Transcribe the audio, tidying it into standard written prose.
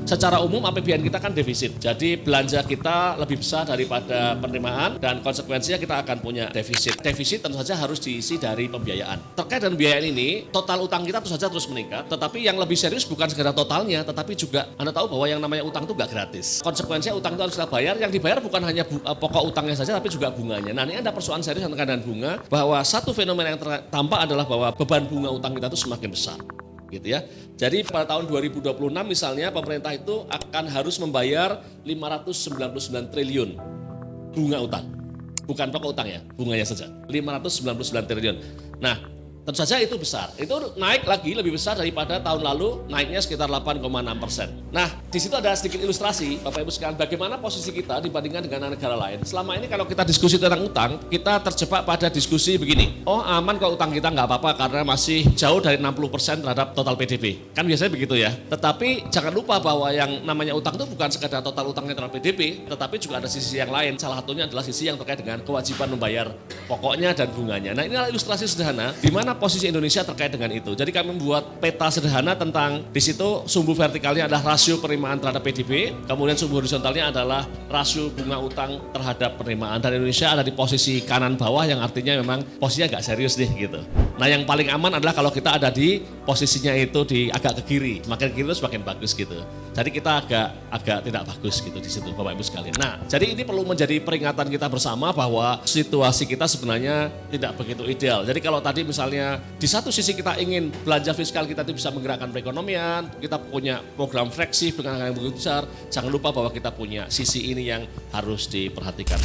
Secara umum APBN kita kan defisit, jadi belanja kita lebih besar daripada penerimaan dan konsekuensinya kita akan punya defisit. Defisit tentu saja harus diisi dari pembiayaan. Terkait dengan pembiayaan ini, total utang kita tentu saja terus meningkat, tetapi yang lebih serius bukan sekedar totalnya, tetapi juga Anda tahu bahwa yang namanya utang itu nggak gratis. Konsekuensinya utang itu harus kita bayar, yang dibayar bukan hanya pokok utangnya saja, tapi juga bunganya. Nah ini ada persoalan serius terkait dengan bunga, bahwa satu fenomena yang tampak adalah bahwa beban bunga utang kita itu semakin besar. Gitu ya. Jadi pada tahun 2026 misalnya pemerintah itu akan harus membayar 599 triliun bunga utang. Bukan pokok utang ya, bunganya saja. 599 triliun. Nah, tentu saja itu besar. Itu naik lagi lebih besar daripada tahun lalu, naiknya sekitar 8,6%. Nah, di situ ada sedikit ilustrasi, Bapak Ibu sekalian, bagaimana posisi kita dibandingkan dengan negara lain. Selama ini kalau kita diskusi tentang utang, kita terjebak pada diskusi begini. Oh, aman kalau utang kita nggak apa-apa karena masih jauh dari 60% terhadap total PDB. Kan biasanya begitu ya. Tetapi jangan lupa bahwa yang namanya utang itu bukan sekadar total utangnya terhadap PDB, tetapi juga ada sisi yang lain. Salah satunya adalah sisi yang terkait dengan kewajiban membayar pokoknya dan bunganya. Nah, inilah ilustrasi sederhana di mana posisi Indonesia terkait dengan itu. Jadi kami membuat peta sederhana tentang di situ sumbu vertikalnya adalah rasio penerimaan terhadap PDB, kemudian sumbu horizontalnya adalah rasio bunga utang terhadap penerimaan. Dan Indonesia ada di posisi kanan bawah yang artinya memang posisinya agak serius deh gitu. Nah yang paling aman adalah kalau kita ada di posisinya itu di agak ke kiri, semakin kiri itu semakin bagus gitu. Jadi kita agak tidak bagus gitu di situ Bapak Ibu sekalian. Nah jadi ini perlu menjadi peringatan kita bersama bahwa situasi kita sebenarnya tidak begitu ideal. Jadi kalau tadi misalnya di satu sisi kita ingin belanja fiskal kita itu bisa menggerakkan perekonomian, kita punya program fleksif dengan anggaran yang begitu besar, jangan lupa bahwa kita punya sisi ini yang harus diperhatikan.